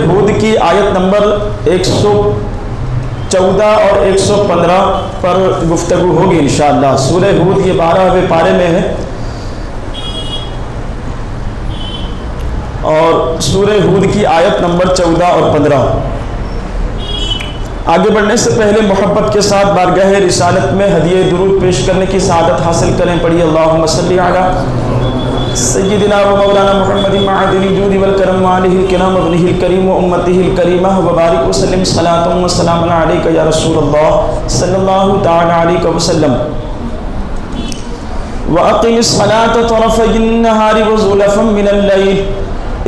ہود کی آیت نمبر 114 اور 115 پر گفتگو ہوگی انشاءاللہ۔ سورہ ہود یہ 12ویں پارے میں ہے، اور سورہ ہود کی آیت نمبر 14 اور 15۔ آگے بڑھنے سے پہلے محبت کے ساتھ بارگاہ رسالت میں ہدیہ درود پیش کرنے کی سعادت حاصل کریں۔ پڑھیے اللہم صلی علی سیدنا و مولانا محمد معدن الجود والکرم وآلہ الکرام وابنہ الکریم وامتہ الکریمہ وبارک وسلم صلاۃ و سلام علیک یا رسول اللہ صلی اللہ تعالی علیہ وسلم۔ وأقم الصلاة طرفي النهار وزلفا من الليل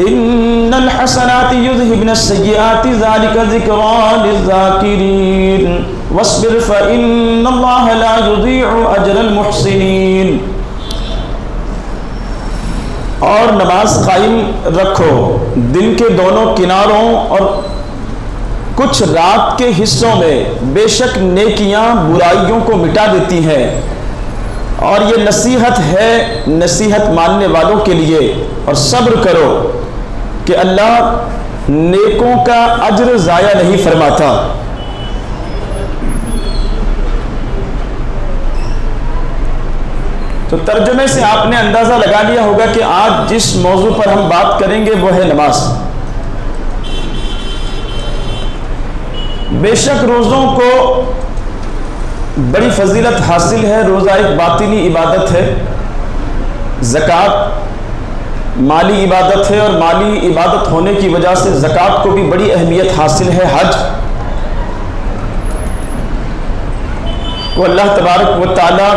إن الحسنات يذهبن السيئات ذلك ذكرى للذاكرين واصبر فإن الله لا يضيع أجر المحسنين۔ اور نماز قائم رکھو دن کے دونوں کناروں اور کچھ رات کے حصوں میں، بے شک نیکیاں برائیوں کو مٹا دیتی ہیں، اور یہ نصیحت ہے نصیحت ماننے والوں کے لیے، اور صبر کرو کہ اللہ نیکوں کا اجر ضائع نہیں فرماتا۔ تو ترجمے سے آپ نے اندازہ لگا لیا ہوگا کہ آج جس موضوع پر ہم بات کریں گے وہ ہے نماز۔ بے شک روزوں کو بڑی فضیلت حاصل ہے، روزہ ایک باطنی عبادت ہے، زکوٰۃ مالی عبادت ہے، اور مالی عبادت ہونے کی وجہ سے زکوٰۃ کو بھی بڑی اہمیت حاصل ہے۔ حج کو اللہ تبارک و تعالیٰ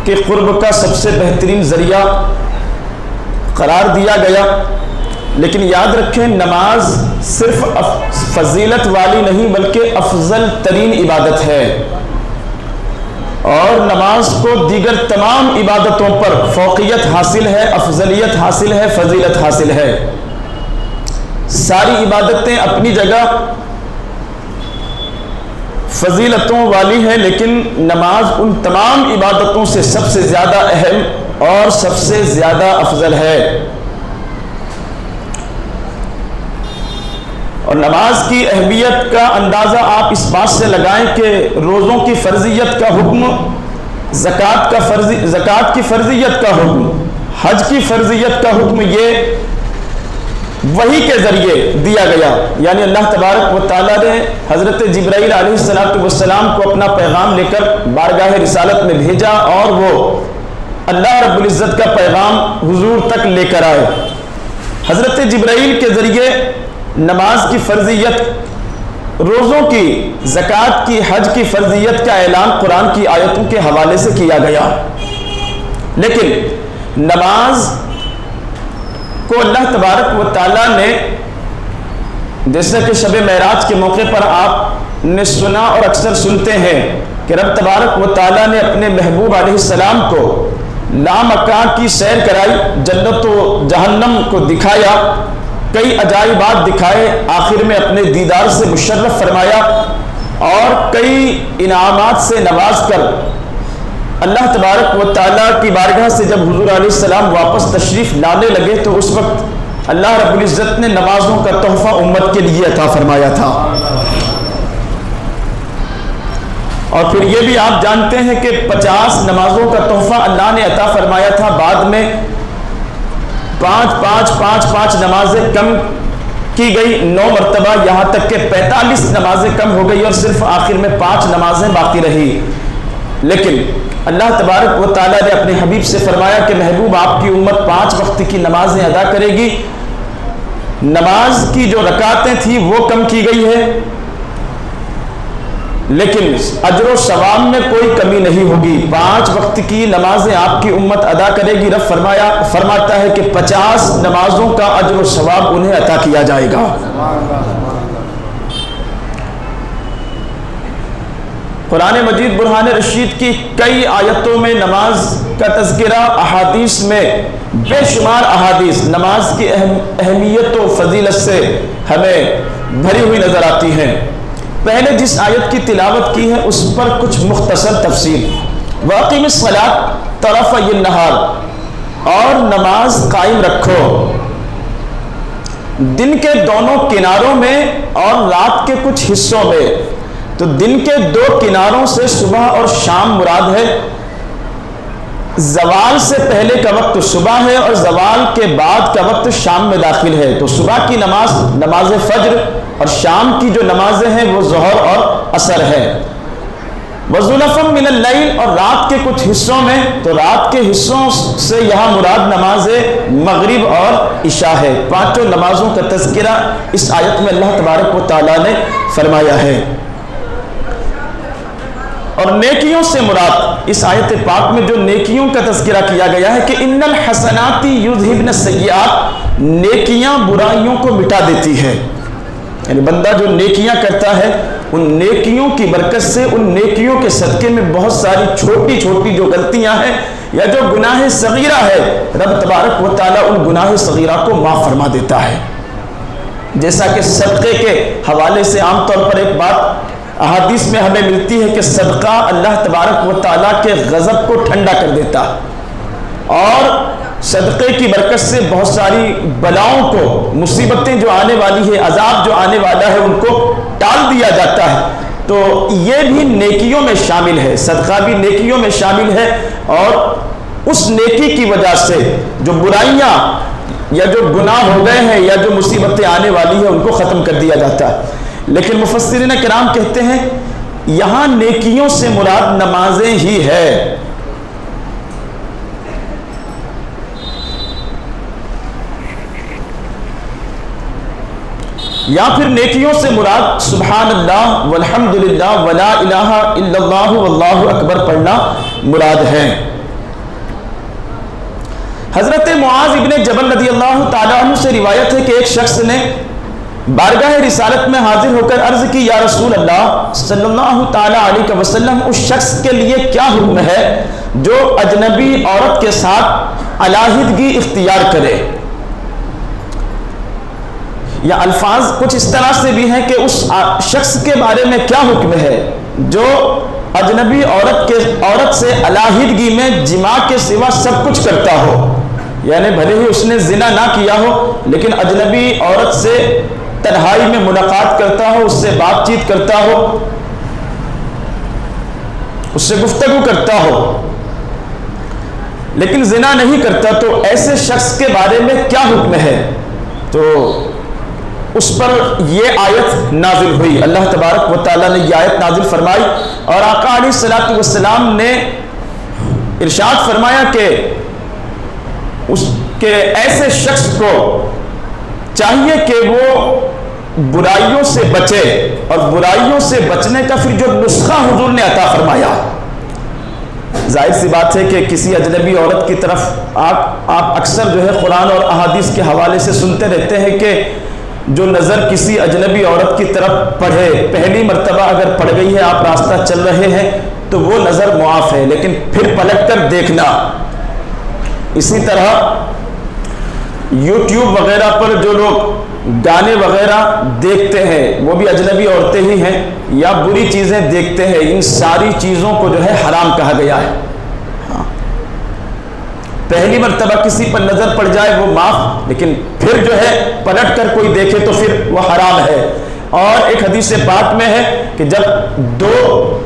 کے قرب کا سب سے بہترین ذریعہ قرار دیا گیا، لیکن یاد رکھیں نماز صرف فضیلت والی نہیں بلکہ افضل ترین عبادت ہے، اور نماز کو دیگر تمام عبادتوں پر فوقیت حاصل ہے، افضلیت حاصل ہے، فضیلت حاصل ہے۔ ساری عبادتیں اپنی جگہ فضیلتوں والی ہے، لیکن نماز ان تمام عبادتوں سے سب سے زیادہ اہم اور سب سے زیادہ افضل ہے۔ اور نماز کی اہمیت کا اندازہ آپ اس بات سے لگائیں کہ روزوں کی فرضیت کا حکم، زکوٰۃ کی فرضیت کا حکم، حج کی فرضیت کا حکم یہ وحی کے ذریعے دیا گیا، یعنی اللہ تبارک و تعالیٰ نے حضرت جبرائیل علیہ السلام کو اپنا پیغام لے کر بارگاہ رسالت میں بھیجا، اور وہ اللہ رب العزت کا پیغام حضور تک لے کر آئے۔ حضرت جبرائیل کے ذریعے نماز کی فرضیت، روزوں کی، زکوٰۃ کی، حج کی فرضیت کا اعلان قرآن کی آیتوں کے حوالے سے کیا گیا، لیکن نماز کو اللہ تبارک و تعالیٰ نے، جیسا کہ شب معراج کے موقع پر آپ نے سنا اور اکثر سنتے ہیں کہ رب تبارک و تعالیٰ نے اپنے محبوب علیہ السلام کو لامکان کی سیر کرائی، جنت و جہنم کو دکھایا، کئی عجائبات دکھائے، آخر میں اپنے دیدار سے مشرف فرمایا، اور کئی انعامات سے نواز کر اللہ تبارک و تعالیٰ کی بارگاہ سے جب حضور علیہ السلام واپس تشریف لانے لگے تو اس وقت اللہ رب العزت نے نمازوں کا تحفہ امت کے لیے عطا فرمایا تھا۔ اور پھر یہ بھی آپ جانتے ہیں کہ 50 نمازوں کا تحفہ اللہ نے عطا فرمایا تھا، بعد میں 5 نمازیں کم کی گئی 9 مرتبہ، یہاں تک کہ 45 نمازیں کم ہو گئی، اور صرف آخر میں 5 نمازیں باقی رہی۔ لیکن اللہ تبارک و تعالیٰ نے اپنے حبیب سے فرمایا کہ محبوب آپ کی امت 5 وقت کی نمازیں ادا کرے گی، نماز کی جو رکعتیں تھیں وہ کم کی گئی ہے، لیکن اجر و ثواب میں کوئی کمی نہیں ہوگی۔ 5 وقت کی نمازیں آپ کی امت ادا کرے گی، رب فرماتا ہے کہ 50 نمازوں کا اجر و ثواب انہیں عطا کیا جائے گا۔ قرآن مجید برہان رشید کی کئی آیتوں میں نماز کا تذکرہ، احادیث میں بے شمار احادیث نماز کی اہمیت و فضیلت سے ہمیں بھری ہوئی نظر آتی ہیں۔ پہلے جس آیت کی تلاوت کی ہے اس پر کچھ مختصر تفصیل۔ وَأَقِمِ الصَّلَاةَ طَرَفَيِ النَّهَارِ، اور نماز قائم رکھو دن کے دونوں کناروں میں اور رات کے کچھ حصوں میں. تو دن کے دو کناروں سے صبح اور شام مراد ہے. زوال سے پہلے کا وقت صبح ہے اور زوال کے بعد کا وقت شام میں داخل ہے. تو صبح کی نماز فجر اور شام کی جو نمازیں ہیں وہ ظہر اور عصر ہے. وَزُلَفًا مِّنَ اللَّيْلِ اور رات کے کچھ حصوں میں. تو رات کے حصوں سے یہاں مراد نماز مغرب اور عشاء ہے. پانچوں نمازوں کا تذکرہ اس آیت میں اللہ تبارک و تعالیٰ نے فرمایا ہے. اور نیکیوں سے مراد اس آیت پاک میں جو نیکیوں کا تذکرہ کیا گیا ہے کہ ان الحسنات یذہبن السیئات، نیکیاں برائیوں کو مٹا دیتی ہے. یعنی بندہ جو نیکیاں کرتا ہے ان نیکیوں کی برکت سے، ان نیکیوں کے صدقے میں بہت ساری چھوٹی چھوٹی جو غلطیاں ہیں یا جو گناہ صغیرہ ہے، رب تبارک و تعالیٰ ان گناہ صغیرہ کو معاف فرما دیتا ہے. جیسا کہ صدقے کے حوالے سے عام طور پر ایک بات احادیث میں ہمیں ملتی ہے کہ صدقہ اللہ تبارک و تعالیٰ کے غضب کو ٹھنڈا کر دیتا اور صدقے کی برکت سے بہت ساری بلاؤں کو، مصیبتیں جو آنے والی ہے، عذاب جو آنے والا ہے، ان کو ٹال دیا جاتا ہے. تو یہ بھی نیکیوں میں شامل ہے، صدقہ بھی نیکیوں میں شامل ہے اور اس نیکی کی وجہ سے جو برائیاں یا جو گناہ ہو گئے ہیں یا جو مصیبتیں آنے والی ہیں ان کو ختم کر دیا جاتا ہے. لیکن مفسرین کرام کہتے ہیں یہاں نیکیوں سے مراد نمازیں ہی ہے. یا پھر نیکیوں سے مراد سبحان اللہ والحمدللہ ولا الہ الا اللہ واللہ اکبر پڑھنا مراد ہے. حضرت معاذ ابن جبل رضی اللہ تعالیٰ عنہ سے روایت ہے کہ ایک شخص نے بارگاہ رسالت میں حاضر ہو کر عرض کی، یا رسول اللہ صلی اللہ تعالیٰ علیہ وسلم، اس شخص کے لیے کیا حکم ہے جو اجنبی عورت کے ساتھ علیحدگی اختیار کرے؟ یا الفاظ کچھ اس طرح سے بھی ہیں کہ اس شخص کے بارے میں کیا حکم ہے جو اجنبی عورت سے علیحدگی میں جماع کے سوا سب کچھ کرتا ہو. یعنی بھلے ہی اس نے زنا نہ کیا ہو لیکن اجنبی عورت سے تنہائی میں ملاقات کرتا ہو، اس سے بات چیت کرتا ہو، اس سے گفتگو کرتا ہو لیکن زنا نہیں کرتا. تو ایسے شخص کے بارے میں کیا حکم ہے؟ تو اس پر یہ آیت نازل ہوئی. اللہ تبارک و تعالیٰ نے یہ آیت نازل فرمائی اور آقا علیہ الصلوۃ والسلام نے ارشاد فرمایا کہ اس کے ایسے شخص کو چاہیے کہ وہ برائیوں سے بچے اور برائیوں سے بچنے کا پھر جو نسخہ حضور نے عطا فرمایا. ظاہر سی بات ہے کہ کسی اجنبی عورت کی طرف آپ اکثر جو ہے قرآن اور احادیث کے حوالے سے سنتے رہتے ہیں کہ جو نظر کسی اجنبی عورت کی طرف پڑے، پہلی مرتبہ اگر پڑ گئی ہے، آپ راستہ چل رہے ہیں تو وہ نظر معاف ہے، لیکن پھر پلٹ کر دیکھنا. اسی طرح یوٹیوب وغیرہ پر جو لوگ گانے وغیرہ دیکھتے ہیں وہ بھی اجنبی عورتیں ہی ہیں یا بری چیزیں دیکھتے ہیں، ان ساری چیزوں کو جو ہے حرام کہا گیا ہے. پہلی مرتبہ کسی پر نظر پڑ جائے وہ معاف، لیکن پھر جو ہے پلٹ کر کوئی دیکھے تو پھر وہ حرام ہے. اور ایک حدیث پاک میں ہے کہ جب دو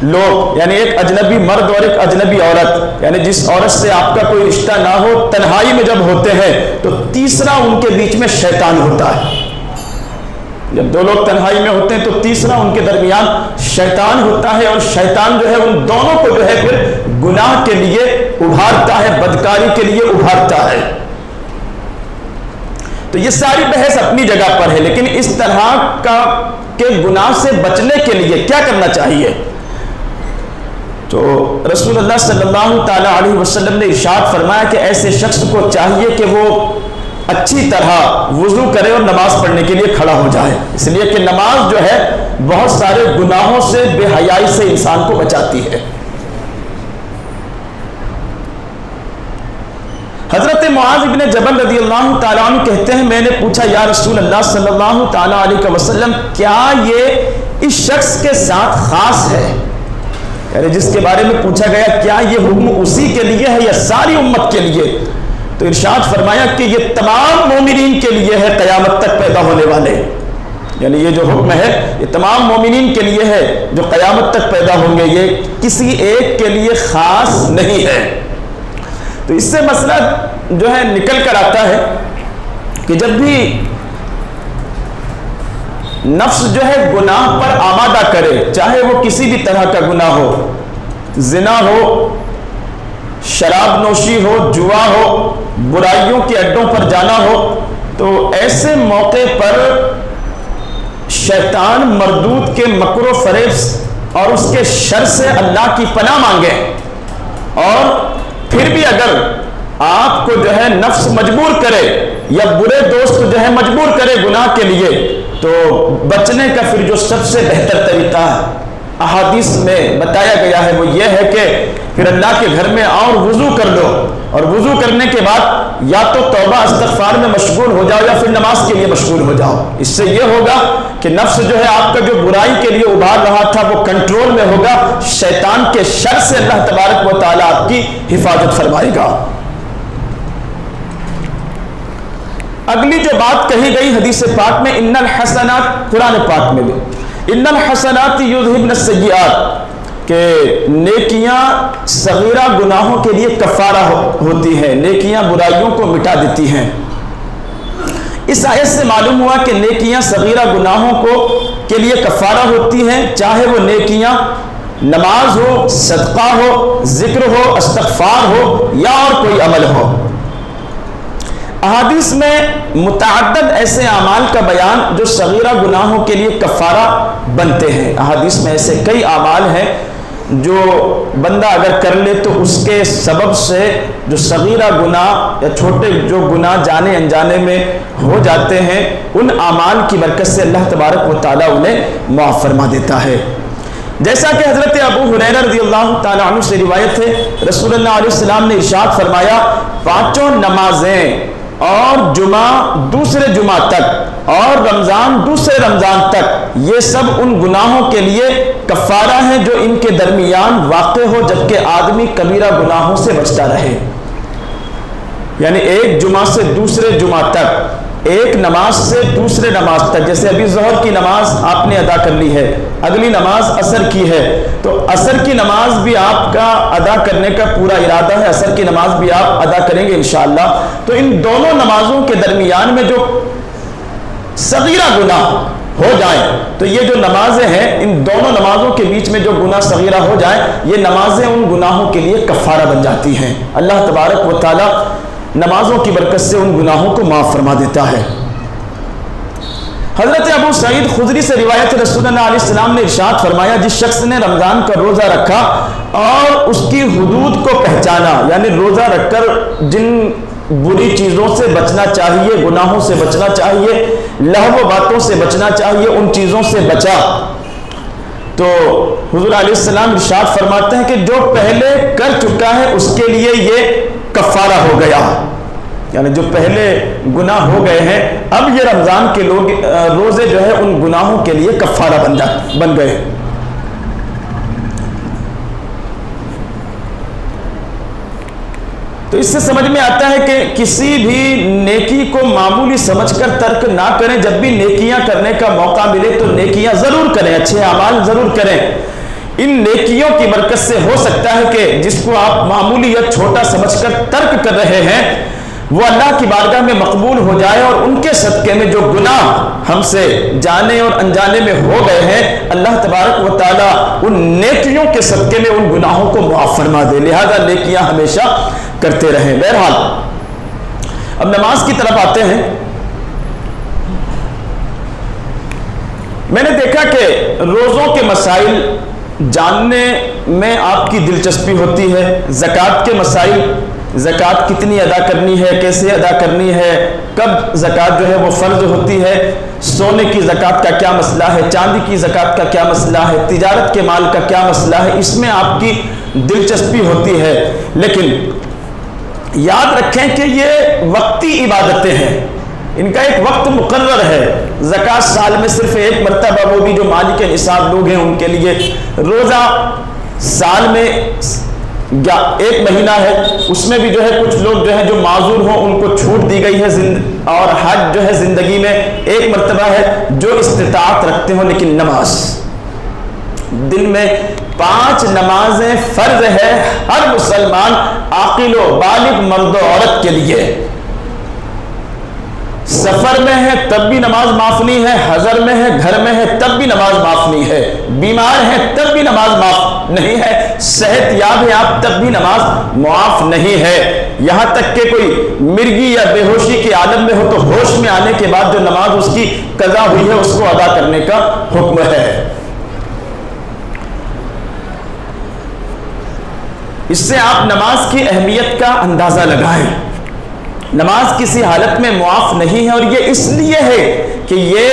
لوگ یعنی ایک اجنبی مرد اور ایک اجنبی عورت، یعنی جس عورت سے آپ کا کوئی رشتہ نہ ہو، تنہائی میں جب ہوتے ہیں تو تیسرا ان کے بیچ میں شیطان ہوتا ہے. جب دو لوگ تنہائی میں ہوتے ہیں تو تیسرا ان کے درمیان شیطان ہوتا ہے اور شیطان جو ہے ان دونوں کو جو ہے پھر گناہ کے لیے ابھارتا ہے، بدکاری کے لیے ابھارتا ہے. تو یہ ساری بحث اپنی جگہ پر ہے، لیکن اس طرح کے گناہ سے بچنے کے لیے کیا کرنا چاہیے؟ تو رسول اللہ صلی اللہ تعالیٰ علیہ وسلم نے ارشاد فرمایا کہ ایسے شخص کو چاہیے کہ وہ اچھی طرح وضو کرے اور نماز پڑھنے کے لیے کھڑا ہو جائے، اس لیے کہ نماز جو ہے بہت سارے گناہوں سے، بے حیائی سے انسان کو بچاتی ہے. حضرت معاذ ابن جبل رضی اللہ تعالیٰ عنہ کہتے ہیں میں نے پوچھا یا رسول اللہ صلی اللہ تعالیٰ علیہ وسلم کیا یہ اس شخص کے ساتھ خاص ہے؟ یعنی جس کے بارے میں پوچھا گیا کیا یہ حکم اسی کے لیے ہے یا ساری امت کے لیے؟ تو ارشاد فرمایا کہ یہ تمام مومنین کے لیے ہے قیامت تک پیدا ہونے والے، یعنی یہ جو حکم ہے یہ تمام مومنین کے لیے ہے جو قیامت تک پیدا ہوں گے، یہ کسی ایک کے لیے خاص نہیں ہے۔ تو اس سے مسئلہ جو ہے نکل کر آتا ہے کہ جب بھی نفس جو ہے گناہ پر آمادہ کرے، چاہے وہ کسی بھی طرح کا گناہ ہو، زنا ہو، شراب نوشی ہو، جوا ہو، برائیوں کے اڈوں پر جانا ہو، تو ایسے موقع پر شیطان مردود کے مکر و فریب اور اس کے شر سے اللہ کی پناہ مانگے، اور پھر بھی اگر آپ کو جو ہے نفس مجبور کرے یا برے دوست جو ہے مجبور کرے گناہ کے لیے، تو بچنے کا پھر جو سب سے بہتر طریقہ احادیث میں بتایا گیا ہے وہ یہ ہے کہ پھر اللہ کے گھر میں آؤ اور وضو کر لو، اور وضو کرنے کے بعد یا تو توبہ استغفار میں مشغول ہو جاؤ یا پھر نماز کے لیے مشغول ہو جاؤ۔ اس سے یہ ہوگا کہ نفس جو ہے آپ کا جو برائی کے لیے ابھار رہا تھا وہ کنٹرول میں ہوگا، شیطان کے شر سے اللہ تبارک و تعالیٰ آپ کی حفاظت فرمائے گا۔ اگلی جو بات کہی گئی حدیث پاک میں، ان الحسنات، قرآن پاک میں بھی ان الحسنات یذہبن السیئات، کہ نیکیاں صغیرہ گناہوں کے لیے کفارہ ہوتی ہیں، نیکیاں برائیوں کو مٹا دیتی ہیں۔ اس آیت سے معلوم ہوا کہ نیکیاں صغیرہ گناہوں کے لیے کفارہ ہوتی ہیں، چاہے وہ نیکیاں نماز ہو، صدقہ ہو، ذکر ہو، استغفار ہو یا اور کوئی عمل ہو۔ احادیث میں متعدد ایسے اعمال کا بیان جو صغیرہ گناہوں کے لیے کفارہ بنتے ہیں۔ احادیث میں ایسے کئی اعمال ہیں جو بندہ اگر کر لے تو اس کے سبب سے جو صغیرہ گناہ یا چھوٹے جو گناہ جانے انجانے میں ہو جاتے ہیں، ان اعمال کی برکت سے اللہ تبارک و تعالیٰ انہیں معاف فرما دیتا ہے۔ جیسا کہ حضرت ابو ہریرہ رضی اللہ تعالیٰ عنہ سے روایت ہے، رسول اللہ علیہ السلام نے ارشاد فرمایا، پانچوں نمازیں اور جمعہ دوسرے جمعہ تک اور رمضان دوسرے رمضان تک، یہ سب ان گناہوں کے لیے کفارہ ہیں جو ان کے درمیان واقع ہو جبکہ آدمی کبیرہ گناہوں سے بچتا رہے۔ یعنی ایک جمعہ سے دوسرے جمعہ تک، ایک نماز سے دوسرے نماز تک، جیسے ابھی ظہر کی نماز آپ نے ادا کر لی ہے، اگلی نماز عصر کی ہے، تو عصر کی نماز بھی آپ کا ادا کرنے کا پورا ارادہ ہے، عصر کی نماز بھی آپ ادا کریں گے انشاءاللہ۔ تو ان دونوں نمازوں کے درمیان میں جو صغیرہ گناہ ہو جائیں، تو یہ جو نمازیں ہیں ان دونوں نمازوں کے بیچ میں جو گناہ صغیرہ ہو جائیں، یہ نمازیں ان گناہوں کے لیے کفارہ بن جاتی ہیں۔ اللہ تبارک و تعالیٰ نمازوں کی برکت سے ان گناہوں کو معاف فرما دیتا ہے۔ حضرت ابو سعید خدری سے روایت ہے، رسول اللہ علیہ السلام نے ارشاد فرمایا، جس شخص نے رمضان کا روزہ رکھا اور اس کی حدود کو پہچانا، یعنی روزہ رکھ کر جن بری چیزوں سے بچنا چاہیے، گناہوں سے بچنا چاہیے، لہو باتوں سے بچنا چاہیے، ان چیزوں سے بچا، تو حضور علیہ السلام ارشاد فرماتے ہیں کہ جو پہلے کر چکا ہے اس کے لیے یہ کفارہ ہو گیا، یعنی جو پہلے گناہ ہو گئے ہیں اب یہ رمضان کے روزے جو ہے ان گناہوں کے لیے کفارہ بن گئے۔ تو اس سے سمجھ میں آتا ہے کہ کسی بھی نیکی کو معمولی سمجھ کر ترک نہ کریں، جب بھی نیکیاں کرنے کا موقع ملے تو نیکیاں ضرور کریں، اچھے اعمال ضرور کریں۔ ان نیکیوں کی برکت سے ہو سکتا ہے کہ جس کو آپ معمولی یا چھوٹا سمجھ کر ترک کر رہے ہیں وہ اللہ کی بارگاہ میں مقبول ہو جائے، اور ان کے صدقے میں جو گناہ ہم سے جانے اور انجانے میں ہو گئے ہیں، اللہ تبارک و تعالیٰ ان نیکیوں کے صدقے میں ان گناہوں کو معاف فرما دے۔ لہذا نیکیاں ہمیشہ کرتے رہیں۔ بہرحال اب نماز کی طرف آتے ہیں۔ میں نے دیکھا کہ روزوں کے مسائل جاننے میں آپ کی دلچسپی ہوتی ہے، زکوٰۃ کے مسائل، زکوٰۃ کتنی ادا کرنی ہے، کیسے ادا کرنی ہے، کب زکوٰۃ جو ہے وہ فرض ہوتی ہے، سونے کی زکوٰۃ کا کیا مسئلہ ہے، چاندی کی زکوٰۃ کا کیا مسئلہ ہے، تجارت کے مال کا کیا مسئلہ ہے، اس میں آپ کی دلچسپی ہوتی ہے۔ لیکن یاد رکھیں کہ یہ وقتی عبادتیں ہیں، ان کا ایک وقت مقرر ہے۔ زکوٰۃ سال میں صرف ایک مرتبہ، وہ بھی جو مالک نصاب لوگ ہیں ان کے لیے۔ روزہ سال میں ایک مہینہ ہے، اس میں بھی جو ہے کچھ لوگ جو ہے جو معذور ہوں ان کو چھوٹ دی گئی ہے، اور حج جو ہے زندگی میں ایک مرتبہ ہے، جو استطاعت رکھتے ہوں، لیکن نماز دن میں 5 نمازیں فرض ہے ہر مسلمان عاقل و بالغ مرد و عورت کے لیے۔ سفر میں ہے تب بھی نماز معاف نہیں ہے، حضر میں ہے، گھر میں ہے تب بھی نماز معاف نہیں ہے، بیمار ہے تب بھی نماز معاف نہیں ہے، صحت یاب ہے آپ تب بھی نماز معاف نہیں ہے، یہاں تک کہ کوئی مرگی یا بے ہوشی کے عالم میں ہو تو ہوش میں آنے کے بعد جو نماز اس کی قضا ہوئی ہے اس کو ادا کرنے کا حکم ہے۔ اس سے آپ نماز کی اہمیت کا اندازہ لگائیں۔ نماز کسی حالت میں معاف نہیں ہے، اور یہ اس لیے ہے کہ یہ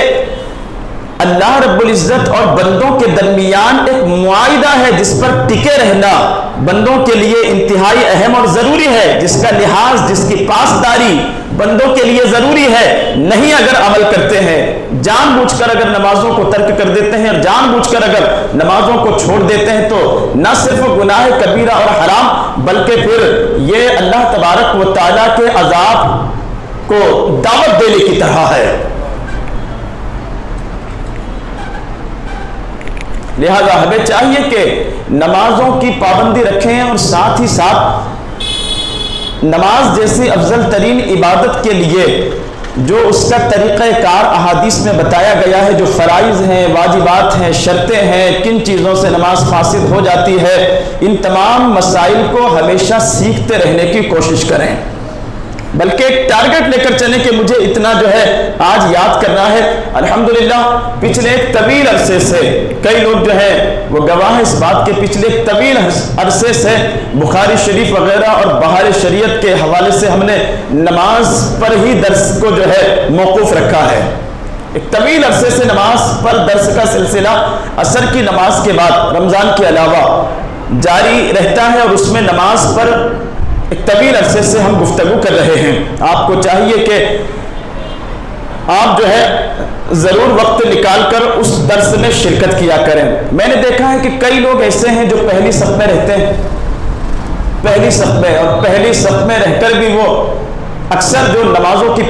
اللہ رب العزت اور بندوں کے درمیان ایک معاہدہ ہے جس پر ٹکے رہنا بندوں کے لیے انتہائی اہم اور ضروری ہے، جس کا لحاظ، جس کی پاسداری بندوں کے لیے ضروری ہے۔ نہیں اگر عمل کرتے ہیں، جان بوجھ کر اگر نمازوں کو ترک کر دیتے ہیں اور جان بوجھ کر اگر نمازوں کو چھوڑ دیتے ہیں تو نہ صرف گناہ کبیرہ اور حرام بلکہ پھر یہ اللہ تبارک و تعالیٰ کے عذاب کو دعوت دینے کی طرح ہے۔ لہذا ہمیں چاہیے کہ نمازوں کی پابندی رکھیں، اور ساتھ ہی ساتھ نماز جیسی افضل ترین عبادت کے لیے جو اس کا طریقہ کار احادیث میں بتایا گیا ہے، جو فرائض ہیں، واجبات ہیں، شرطیں ہیں، کن چیزوں سے نماز فاسد ہو جاتی ہے، ان تمام مسائل کو ہمیشہ سیکھتے رہنے کی کوشش کریں، بلکہ ایک ٹارگٹ لے کر چلیں کہ مجھے اتنا جو ہے آج یاد کرنا ہے۔ الحمدللہ پچھلے ایک طویل عرصے سے کئی لوگ جو ہے وہ گواہ اس بات کے، پچھلے طویل عرصے سے بخاری شریف وغیرہ اور بہار شریعت کے حوالے سے ہم نے نماز پر ہی درس کو جو ہے موقوف رکھا ہے۔ ایک طویل عرصے سے نماز پر درس کا سلسلہ عصر کی نماز کے بعد رمضان کے علاوہ جاری رہتا ہے، اور اس میں نماز پر ایک طویل عرصے سے ہم گفتگو کر رہے ہیں۔ آپ کو چاہیے کہ آپ جو ہے ضرور وقت نکال کر اس درس میں شرکت کیا کریں۔ میں نے دیکھا ہے کہ کئی لوگ ایسے ہیں جو پہلی صف میں رہتے ہیں، پہلی صف میں، اور پہلی صف میں رہ کر بھی وہ اکثر جو نمازوں کی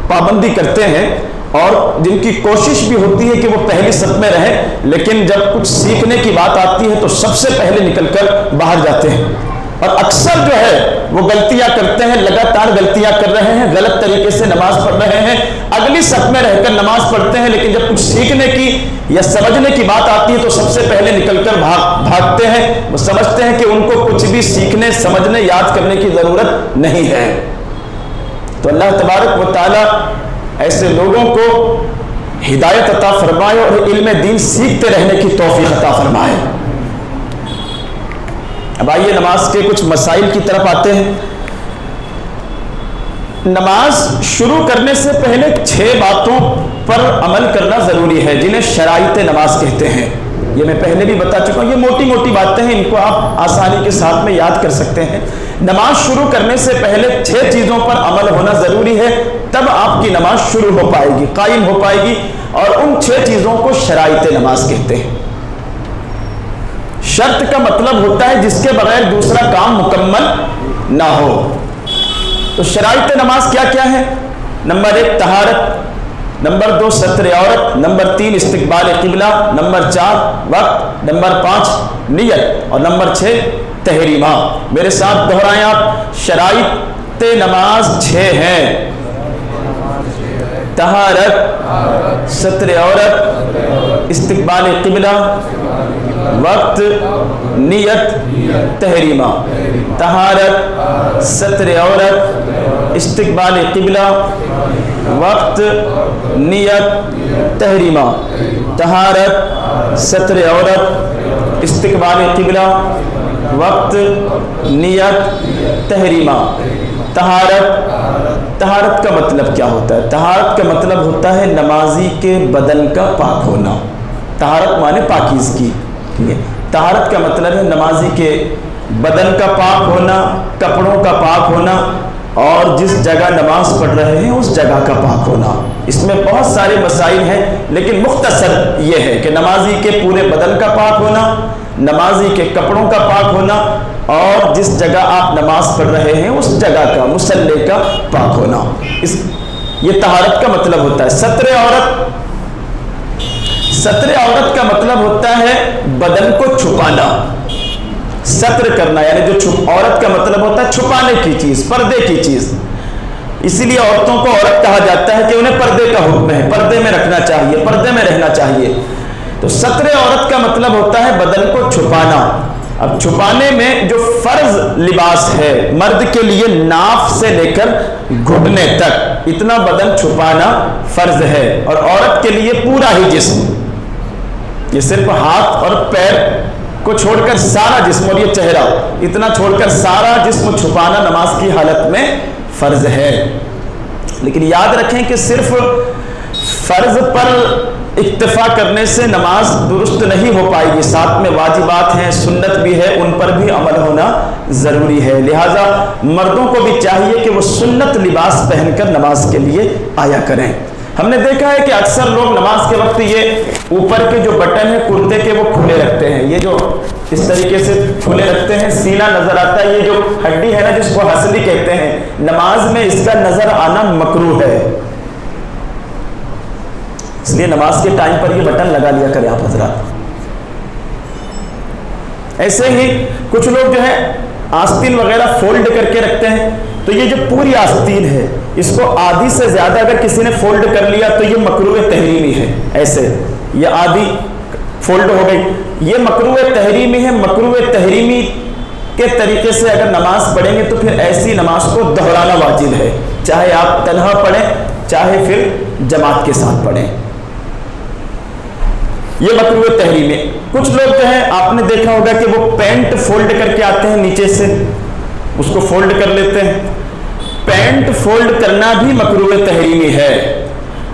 پابندی کرتے ہیں اور جن کی کوشش بھی ہوتی ہے کہ وہ پہلی صف میں رہیں، لیکن جب کچھ سیکھنے کی بات آتی ہے تو سب سے پہلے نکل کر باہر جاتے ہیں، اور اکثر جو ہے وہ غلطیاں کرتے ہیں، لگاتار غلطیاں کر رہے ہیں، غلط طریقے سے نماز پڑھ رہے ہیں، اگلی صف میں رہ کر نماز پڑھتے ہیں، لیکن جب کچھ سیکھنے کی یا سمجھنے کی بات آتی ہے تو سب سے پہلے نکل کر بھاگتے ہیں۔ وہ سمجھتے ہیں کہ ان کو کچھ بھی سیکھنے، سمجھنے، یاد کرنے کی ضرورت نہیں ہے۔ تو اللہ تبارک و تعالیٰ ایسے لوگوں کو ہدایت عطا فرمائے اور علم دین سیکھتے رہنے کی توفیق عطا فرمائے۔ اب آئیے نماز کے کچھ مسائل کی طرف آتے ہیں۔ نماز شروع کرنے سے پہلے 6 باتوں پر عمل کرنا ضروری ہے، جنہیں شرائط نماز کہتے ہیں۔ یہ میں پہلے بھی بتا چکا ہوں، یہ موٹی موٹی باتیں ہیں، ان کو آپ آسانی کے ساتھ میں یاد کر سکتے ہیں۔ نماز شروع کرنے سے پہلے 6 چیزوں پر عمل ہونا ضروری ہے، تب آپ کی نماز شروع ہو پائے گی، قائم ہو پائے گی، اور ان 6 چیزوں کو شرائط نماز کہتے ہیں۔ شرط کا مطلب ہوتا ہے جس کے بغیر دوسرا کام مکمل نہ ہو۔ تو شرائط نماز کیا کیا ہے؟ نمبر 1 طہارت، نمبر 2 ستر عورت، نمبر 3 استقبال قبلہ، نمبر 4 وقت، نمبر 5 نیت، اور نمبر 6 تحریمہ۔ میرے ساتھ دہرائیں آپ، شرائط نماز 6 ہیں: طہارت، ستر عورت، استقبال قبلہ، وقت، نیت، تحریمہ۔ طہارت، ستر عورت، استقبال قبلہ، وقت، نیت، تحریمہ۔ طہارت، ستر عورت، استقبال قبلہ، وقت، نیت، تحریمہ۔ طہارت کا مطلب کیا ہوتا ہے؟ طہارت کا مطلب ہوتا ہے نمازی کے بدن کا پاک ہونا۔ طہارت مانے پاکیزگی، ٹھیک ہے۔ طہارت کا مطلب ہے نمازی کے بدن کا پاک ہونا، کپڑوں کا پاک ہونا، اور جس جگہ نماز پڑھ رہے ہیں اس جگہ کا پاک ہونا۔ اس میں بہت سارے مسائل ہیں، لیکن مختصر یہ ہے کہ نمازی کے پورے بدن کا پاک ہونا، نمازی کے کپڑوں کا پاک ہونا، اور جس جگہ آپ نماز پڑھ رہے ہیں اس جگہ کا مصلی کا پاک ہونا، یہ طہارت کا مطلب ہوتا ہے۔ ستر عورت کا مطلب ہوتا ہے بدن کو چھپانا، ستر کرنا، یعنی جو عورت کا مطلب ہوتا ہے چھپانے کی چیز، پردے کی چیز۔ اسی لیے عورتوں کو عورت کہا جاتا ہے کہ انہیں پردے کا حکم ہے، پردے میں رکھنا چاہیے، پردے میں رہنا چاہیے۔ تو ستر عورت کا مطلب ہوتا ہے بدن کو چھپانا۔ اب چھپانے میں جو فرض لباس ہے مرد کے لیے ناف سے لے کر گھٹنے تک اتنا بدن چھپانا فرض ہے، اور عورت کے لیے پورا ہی جسم، یہ صرف ہاتھ اور پیر کو چھوڑ کر سارا جسم، اور یہ چہرہ اتنا چھوڑ کر سارا جسم چھپانا نماز کی حالت میں فرض ہے۔ لیکن یاد رکھیں کہ صرف فرض پر اکتفا کرنے سے نماز درست نہیں ہو پائے گی، ساتھ میں واجبات ہیں، سنت بھی ہے، ان پر بھی عمل ہونا ضروری ہے۔ لہٰذا مردوں کو بھی چاہیے کہ وہ سنت لباس پہن کر نماز کے لیے آیا کریں۔ ہم نے دیکھا ہے کہ اکثر لوگ نماز کے وقت یہ اوپر کے جو بٹن ہیں کرتے کے وہ کھلے رکھتے ہیں، یہ جو اس طریقے سے کھلے رکھتے ہیں، سینہ نظر آتا ہے، یہ جو ہڈی ہے نا جس کو ہسلی کہتے ہیں، نماز میں اس کا نظر آنا مکروہ ہے، اس لیے نماز کے ٹائم پر یہ بٹن لگا لیا کریں آپ حضرات۔ ایسے ہی کچھ لوگ جو ہے آستین وغیرہ فولڈ کر کے رکھتے ہیں، تو یہ جو پوری آستین ہے اس کو آدھی سے زیادہ اگر کسی نے فولڈ کر لیا تو یہ مکروہ تحریمی ہے۔ ایسے یہ آدھی فولڈ ہو گئی، یہ مکروہ تحریمی ہے۔ مکروہ تحریمی کے طریقے سے اگر نماز پڑھیں گے تو پھر ایسی نماز کو دہرانا واجب ہے، چاہے آپ تنہا پڑھیں چاہے پھر جماعت کے ساتھ پڑھیں، یہ مکروہ تحریم ہے۔ کچھ لوگ جو ہے آپ نے دیکھا ہوگا کہ وہ پینٹ فولڈ کر کے آتے ہیں، نیچے سے اس کو فولڈ کر لیتے ہیں، پینٹ فولڈ کرنا بھی مکروہ تحریمی ہے۔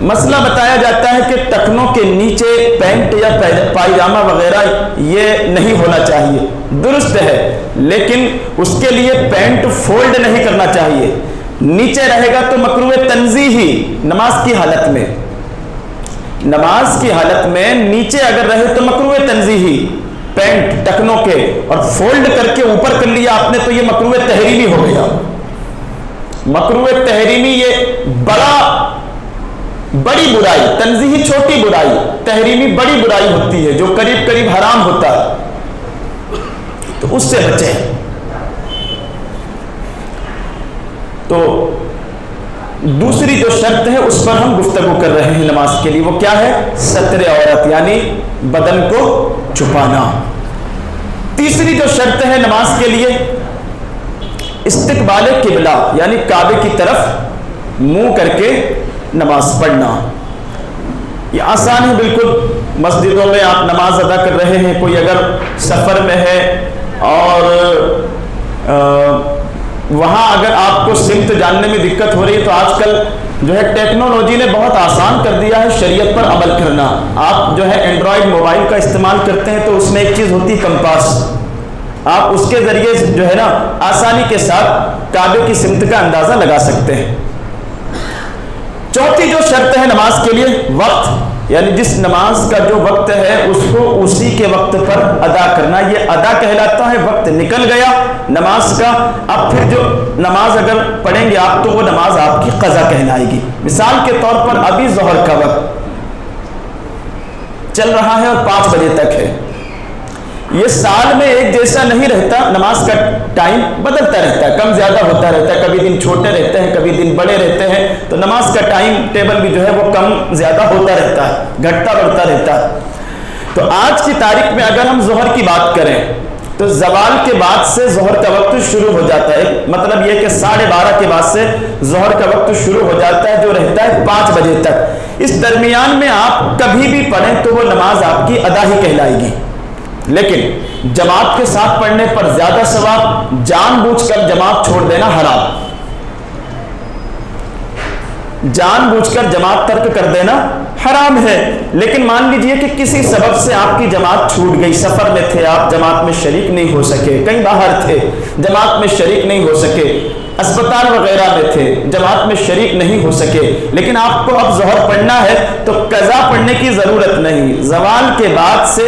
مسئلہ بتایا جاتا ہے کہ ٹکنوں کے نیچے پینٹ یا پائجامہ وغیرہ یہ نہیں ہونا چاہیے، درست ہے، لیکن اس کے لیے پینٹ فولڈ نہیں کرنا چاہیے، نیچے رہے گا تو مکروہ تنزیہی نماز کی حالت میں، نماز کی حالت میں نیچے اگر رہے تو مکروہ تنزیہی، پینٹ ٹکنوں کے، اور فولڈ کر کے اوپر کر لیا آپ نے تو یہ مکروہ تحریمی ہو گیا۔ مکروہ تحریمی یہ بڑی برائی، تنزیہی چھوٹی برائی، تحریمی بڑی برائی ہوتی ہے جو قریب قریب حرام ہوتا ہے، تو اس سے بچیں۔ تو دوسری جو شرط ہے اس پر ہم گفتگو کر رہے ہیں نماز کے لیے، وہ کیا ہے؟ ستر عورت، یعنی بدن کو چھپانا۔ تیسری جو شرط ہے نماز کے لیے استقبال قبلہ، یعنی کعبے کی طرف منہ کر کے نماز پڑھنا۔ یہ آسان ہے بالکل، مسجدوں میں آپ نماز ادا کر رہے ہیں، کوئی اگر سفر میں ہے اور وہاں اگر آپ کو سمت جاننے میں دقت ہو رہی ہے تو آج کل جو ہے ٹیکنالوجی نے بہت آسان کر دیا ہے شریعت پر عمل کرنا۔ آپ جو ہے اینڈرائڈ موبائل کا استعمال کرتے ہیں تو اس میں ایک چیز ہوتی ہے کمپاس، آپ اس کے ذریعے جو ہے نا آسانی کے ساتھ کعبے کی سمت کا اندازہ لگا سکتے ہیں۔ چوتھی جو شرط ہے نماز کے لیے وقت، یعنی جس نماز کا جو وقت ہے اس کو اسی کے وقت پر ادا کرنا، یہ ادا کہلاتا ہے۔ وقت نکل گیا نماز کا، اب پھر جو نماز اگر پڑھیں گے آپ تو وہ نماز آپ کی قضا کہلائے گی۔ مثال کے طور پر ابھی ظہر کا وقت چل رہا ہے اور 5 بجے تک ہے، یہ سال میں ایک جیسا نہیں رہتا، نماز کا ٹائم بدلتا رہتا ہے، کم زیادہ ہوتا رہتا ہے، کبھی دن چھوٹے رہتے ہیں کبھی دن بڑے رہتے ہیں، تو نماز کا ٹائم ٹیبل بھی جو ہے وہ کم زیادہ ہوتا رہتا ہے، گھٹتا بڑھتا رہتا ہے۔ تو آج کی تاریخ میں اگر ہم ظہر کی بات کریں تو زوال کے بعد سے ظہر کا وقت شروع ہو جاتا ہے، مطلب یہ کہ 12:30 کے بعد سے ظہر کا وقت شروع ہو جاتا ہے جو رہتا ہے 5 بجے تک۔ اس درمیان میں آپ کبھی بھی پڑھیں تو وہ نماز آپ کی ادا ہی کہلائے گی، لیکن جماعت کے ساتھ پڑھنے پر زیادہ ثواب، جان بوجھ کر جماعت چھوڑ دینا حرام، جان بوجھ کر جماعت ترک کر دینا حرام ہے۔ لیکن مان لیجئے کہ کسی سبب سے آپ کی جماعت چھوٹ گئی، سفر میں تھے آپ، جماعت میں شریک نہیں ہو سکے، کہیں باہر تھے جماعت میں شریک نہیں ہو سکے، اسپتال وغیرہ میں تھے جماعت میں شریک نہیں ہو سکے، لیکن آپ کو اب ظہر پڑھنا ہے تو قضا پڑھنے کی ضرورت نہیں، زوال کے بعد سے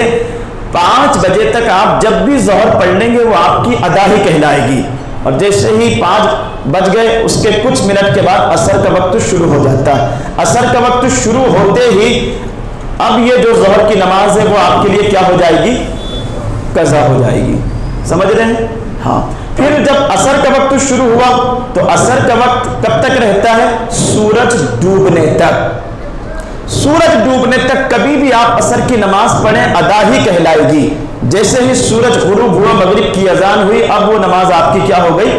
5 بجے تک آپ جب بھی ظہر پڑھ لیں گے وہ آپ کی ادا ہی کہلائے گی، اور جیسے ہی 5 بج گئے اس کے کچھ منٹ کے بعد عصر کا وقت شروع ہو جاتا ہے۔ عصر کا وقت شروع ہوتے ہی اب یہ جو ظہر کی نماز ہے وہ آپ کے لیے کیا ہو جائے گی؟ قضا ہو جائے گی۔ سمجھ رہے ہیں؟ ہاں۔ پھر جب عصر کا وقت شروع ہوا تو عصر کا وقت کب تک رہتا ہے؟ سورج ڈوبنے تک۔ سورج ڈوبنے تک کبھی بھی آپ عصر کی نماز پڑھیں ادا ہی کہلائے گی۔ جیسے ہی سورج غروب ہوا، مغرب کی اذان ہوئی، اب وہ نماز آپ کی کیا ہو گئی؟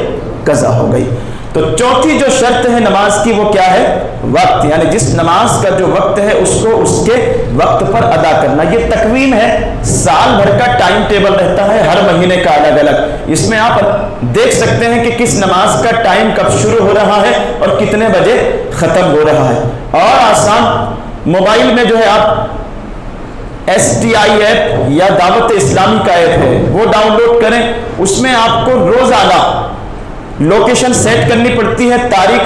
قضا ہو گئی۔ تو چوتھی جو شرط ہے نماز کی وہ کیا ہے؟ وقت، یعنی جس نماز کا جو وقت ہے اس کو اس کے وقت پر ادا کرنا۔ یہ تقویم ہے، سال بھر کا ٹائم ٹیبل رہتا ہے، ہر مہینے کا الگ الگ۔ اس میں آپ دیکھ سکتے ہیں کہ کس نماز کا ٹائم کب شروع ہو رہا ہے اور کتنے بجے ختم ہو رہا ہے۔ اور آسان، موبائل میں جو ہے آپ STI ایپ یا دعوت اسلامی کا ایپ ہے وہ ڈاؤن لوڈ کریں، اس میں آپ کو روزانہ لوکیشن سیٹ کرنی پڑتی ہے، تاریخ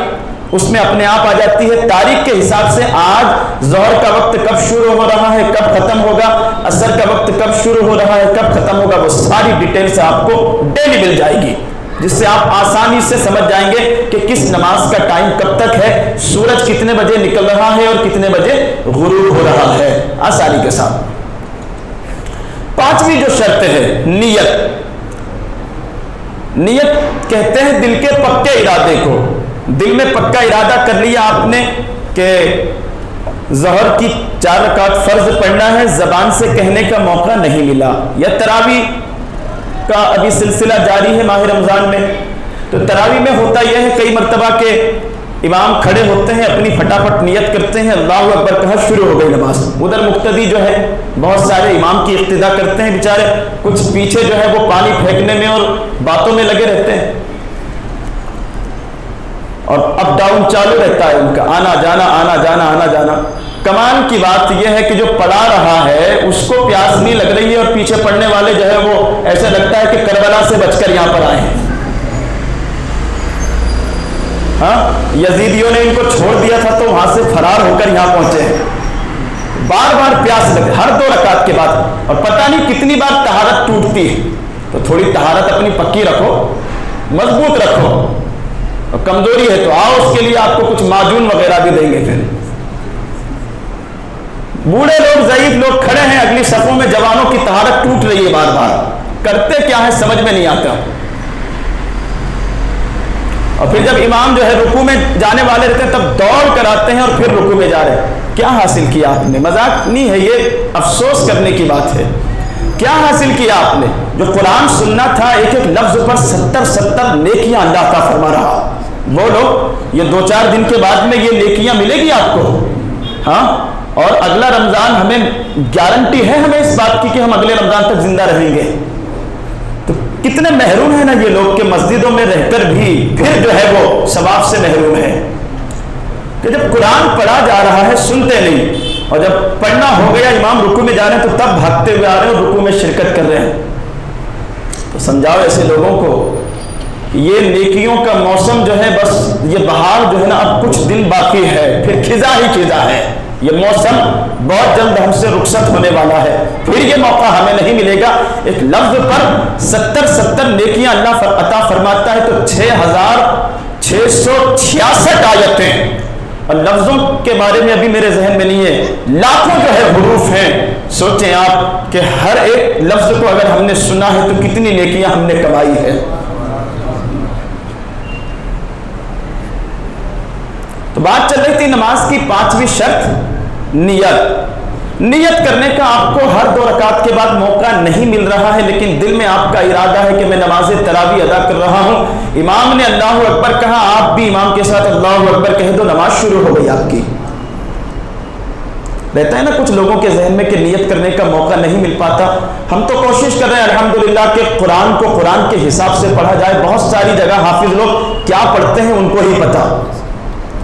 اس میں اپنے آپ آ جاتی ہے، تاریخ کے حساب سے آج ظہر کا وقت کب شروع ہو رہا ہے، کب ختم ہوگا، عصر کا وقت کب شروع ہو رہا ہے، کب ختم ہوگا، وہ ساری ڈیٹیلز آپ کو ڈیلی مل جائے گی، جس سے آپ آسانی سے سمجھ جائیں گے کہ کس نماز کا ٹائم کب تک ہے، سورج کتنے بجے نکل رہا ہے اور کتنے بجے غروب ہو رہا ہے، آسانی کے ساتھ۔ 5ویں جو شرط ہے نیت۔ نیت کہتے ہیں دل کے پکے ارادے کو۔ دل میں پکا ارادہ کر لیا آپ نے کہ ظہر کی 4 رکعت فرض پڑھنا ہے، زبان سے کہنے کا موقع نہیں ملا، یا تراویح کا ابھی سلسلہ جاری ہے ماہ رمضان میں، تو تراویح میں ہوتا یہ ہے کئی مرتبہ کہ امام کھڑے ہوتے ہیں، اپنی فٹافٹ نیت کرتے ہیں، اللہ اکبر کہا، شروع ہو گئی نماز۔ ادھر مقتدی جو ہے بہت سارے امام کی اقتداء کرتے ہیں، بیچارے کچھ پیچھے جو ہے وہ پانی پھینکنے میں اور باتوں میں لگے رہتے ہیں، اور اپ ڈاؤن چالو رہتا ہے ان کا، آنا جانا آنا جانا آنا جانا۔ کمال کی بات یہ ہے کہ جو پڑھا رہا ہے اس کو پیاس نہیں لگ رہی ہے، اور پیچھے پڑھنے والے جو ہے وہ ایسا لگتا ہے کہ کربلا سے بچ کر یہاں پر آئے ہیں۔ ہاں، یزیدیوں نے ان کو چھوڑ دیا تھا تو وہاں سے فرار ہو کر یہاں پہنچے ہیں۔ بار بار پیاس لگے ہر 2 رکعت کے بعد، اور پتہ نہیں کتنی بار طہارت ٹوٹتی ہے، تو تھوڑی طہارت اپنی پکی رکھو، مضبوط رکھو، اور کمزوری ہے تو آؤ، اس کے لیے آپ کو کچھ معجون وغیرہ بھی دیں گے۔ پھر بوڑھے لوگ، ضعیف لوگ کھڑے ہیں اگلی صفوں میں، جوانوں کی طہارت ٹوٹ رہی ہے بار بار، کرتے کیا ہے سمجھ میں نہیں آتا۔ اور پھر جب امام جو ہے رکوع میں جانے والے رہتے ہیں تب دوڑ کر آتے ہیں اور پھر رکوع میں جا رہے ہیں۔ کیا حاصل کیا آپ نے؟ مذاق نہیں ہے، یہ افسوس کرنے کی بات ہے۔ کیا حاصل کیا آپ نے؟ جو قرآن سننا تھا، ایک ایک لفظ پر 70 نیکیاں اللہ عطا فرما رہا، وہ لوگ یہ 2-4 دن کے بعد میں یہ نیکیاں ملے گی آپ کو۔ ہاں، اور اگلا رمضان ہمیں گارنٹی ہے ہمیں اس بات کی کہ ہم اگلے رمضان تک زندہ رہیں گے۔ تو کتنے محروم ہیں نا یہ لوگ کہ مسجدوں میں رہ کر بھی پھر جو ہے وہ ثواب سے محروم ہے، کہ جب قرآن پڑھا جا رہا ہے سنتے نہیں، اور جب پڑھنا ہو گیا امام رکوع میں جا رہے ہیں تو تب بھاگتے ہوئے آ رہے ہیں اور رکوع میں شرکت کر رہے ہیں۔ تو سمجھاؤ ایسے لوگوں کو کہ یہ نیکیوں کا موسم جو ہے، بس یہ بہار جو ہے نا اب کچھ دن باقی ہے، پھر خزاں ہی خزاں ہے، یہ موسم بہت جلد ہم سے رخصت ہونے والا ہے، پھر یہ موقع ہمیں نہیں ملے گا۔ ایک لفظ پر 70 نیکیاں اللہ عطا فرماتا ہے، تو 6666 آیتیں، اور لفظوں کے بارے میں ابھی میرے ذہن میں نہیں ہے، لاکھوں جو ہے حروف ہیں۔ سوچیں آپ کہ ہر ایک لفظ کو اگر ہم نے سنا ہے تو کتنی نیکیاں ہم نے کمائی ہے۔ تو بات چل رہی تھی نماز کی 5ویں شرط نیت۔ نیت کرنے کا آپ کو ہر 2 رکعت کے بعد موقع نہیں مل رہا ہے، لیکن دل میں آپ کا ارادہ ہے کہ میں نماز تراویح ادا کر رہا ہوں، امام نے اللہ اکبر کہا، آپ بھی امام کے ساتھ اللہ اکبر کہہ دو، نماز شروع ہو گئی آپ کی۔ رہتا ہے نا کچھ لوگوں کے ذہن میں کہ نیت کرنے کا موقع نہیں مل پاتا۔ ہم تو کوشش کر رہے ہیں الحمدللہ کہ قرآن کو قرآن کے حساب سے پڑھا جائے۔ بہت ساری جگہ حافظ لوگ کیا پڑھتے ہیں ان کو ہی پتا،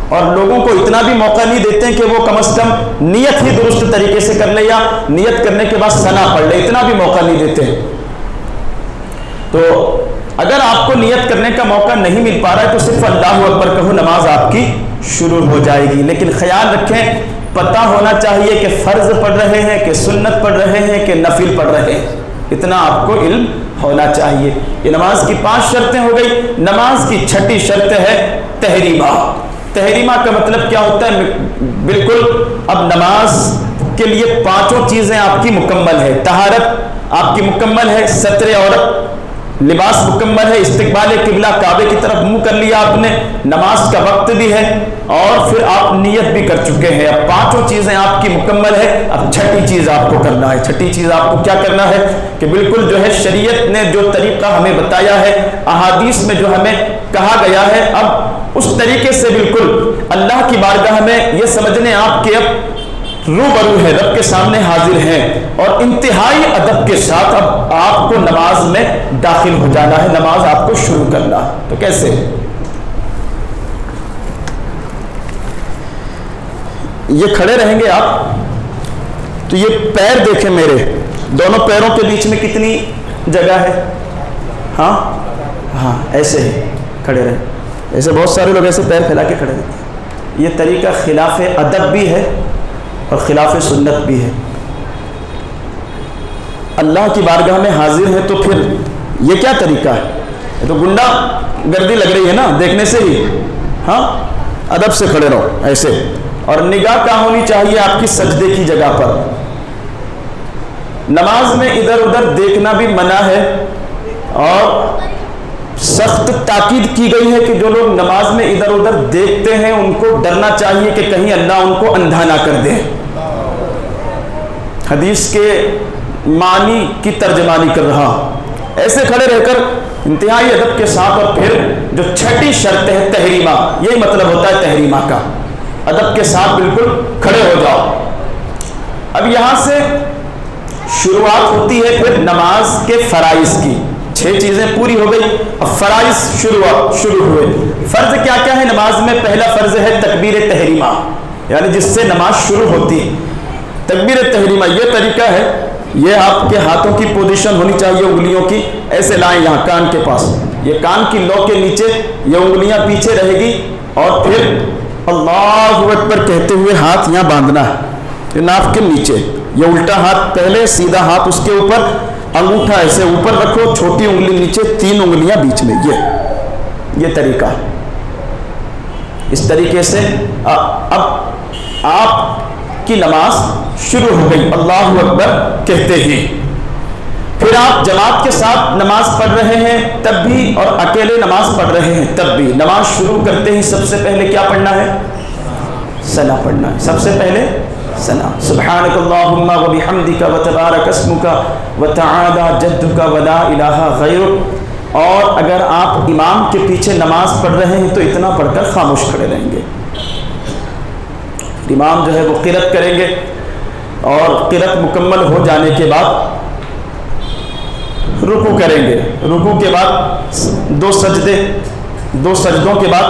اور لوگوں کو اتنا بھی موقع نہیں دیتے ہیں کہ وہ کم از کم نیت ہی درست طریقے سے کر لے، یا نیت کرنے کے بعد ثنا پڑھ لے، اتنا بھی موقع نہیں دیتے۔ تو اگر آپ کو نیت کرنے کا موقع نہیں مل پا رہا ہے تو صرف اللہ اکبر کہو، نماز آپ کی شروع ہو جائے گی۔ لیکن خیال رکھیں پتہ ہونا چاہیے کہ فرض پڑھ رہے ہیں کہ سنت پڑھ رہے ہیں کہ نفل پڑھ رہے ہیں، اتنا آپ کو علم ہونا چاہیے۔ یہ نماز کی 5 شرطیں ہو گئی۔ نماز کی 6ٹھی شرط ہے تحریمہ۔ تحریمہ کا مطلب کیا ہوتا ہے؟ بالکل اب نماز کے لیے 5 چیزیں آپ کی مکمل ہے۔ طہارت آپ کی مکمل ہے، ستر عورت، لباس مکمل ہے، استقبال قبلہ کعبے کی طرف منہ کر لیا آپ نے، نماز کا وقت بھی ہے، اور پھر آپ نیت بھی کر چکے ہیں۔ اب 5 چیزیں آپ کی مکمل ہے۔ اب 6ٹھی چیز آپ کو کرنا ہے۔ 6ٹھی چیز آپ کو کیا کرنا ہے کہ بالکل جو ہے شریعت نے جو طریقہ ہمیں بتایا ہے، احادیث میں جو ہمیں کہا گیا ہے، اب اس طریقے سے بالکل اللہ کی بارگاہ میں یہ سمجھنے آپ کے اب روبرو ہے، رب کے سامنے حاضر ہیں، اور انتہائی ادب کے ساتھ اب آپ کو نماز میں داخل ہو جانا ہے، نماز آپ کو شروع کرنا ہے۔ تو کیسے؟ یہ کھڑے رہیں گے آپ، تو یہ پیر دیکھیں میرے، دونوں پیروں کے بیچ میں کتنی جگہ ہے؟ ہاں ایسے ہی کھڑے رہیں۔ ایسے بہت سارے لوگ ایسے پیر پھیلا کے کھڑے رہتے ہیں۔ یہ طریقہ خلاف ادب بھی ہے اور خلاف سنت بھی ہے۔ اللہ کی بارگاہ میں حاضر ہے تو پھر یہ کیا طریقہ ہے؟ یہ تو گنڈا گردی لگ رہی ہے نا دیکھنے سے ہی۔ ادب سے کھڑے رہو ایسے، اور نگاہ کہاں ہونی چاہیے؟ آپ کی سجدے کی جگہ پر۔ نماز میں ادھر ادھر دیکھنا بھی منع ہے، اور سخت تاکید کی گئی ہے کہ جو لوگ نماز میں ادھر ادھر دیکھتے ہیں ان کو ڈرنا چاہیے کہ کہیں اللہ ان کو اندھا نہ کر دے۔ حدیث کے معنی کی ترجمانی کر رہا ہوں۔ ایسے کھڑے رہ کر انتہائی ادب کے ساتھ، اور پھر جو 6ٹھی شرط ہے تحریمہ، یہی مطلب ہوتا ہے تحریمہ کا، ادب کے ساتھ بالکل کھڑے ہو جاؤ۔ اب یہاں سے شروعات ہوتی ہے پھر نماز کے فرائض کی۔ 6 چیزیں پوری ہو گئی، اب فرائض شروع ہوئے۔ فرض کیا کیا ہے نماز میں؟ پہلا فرض ہے تکبیر تحریمہ، یعنی جس سے نماز شروع ہوتی ہے۔ تکبیر تحریمہ یہ طریقہ ہے، یہ آپ کے ہاتھوں کی پوزیشن ہونی چاہیے، انگلیوں کی ایسے لائیں یہاں کان کے پاس، یہ کان کی لو کے نیچے یہ انگلیاں پیچھے رہے گی، اور پھر اللہ اکبر کہتے ہوئے ہاتھ یہاں باندھنا ہے، یہ ناف کے نیچے، یہ الٹا ہاتھ پہلے، سیدھا ہاتھ اس کے اوپر، انگوٹھا ایسے اوپر رکھو، چھوٹی انگلی نیچے، 3 انگلیاں بیچ میں، یہ طریقہ۔ اس طریقے سے اب آپ کی نماز شروع ہو گئی اللہ اکبر کہتے ہی۔ پھر آپ جماعت کے ساتھ نماز پڑھ رہے ہیں تب بھی، اور اکیلے نماز پڑھ رہے ہیں تب بھی، نماز شروع کرتے ہی سب سے پہلے کیا پڑھنا ہے؟ ثنا پڑھنا ہے۔ سب سے پہلے ثنا، سبحانک اللہم وبحمدک وتبارک اسمک وتعالی جدک ولا الہ غیرک۔ اور اگر آپ امام کے پیچھے نماز پڑھ رہے ہیں تو اتنا پڑھ کر خاموش کھڑے رہیں گے۔ امام جو ہے وہ قرأت کریں گے، اور قرأت مکمل ہو جانے کے بعد رکوع کریں گے۔ رکوع کے بعد 2 سجدوں کے بعد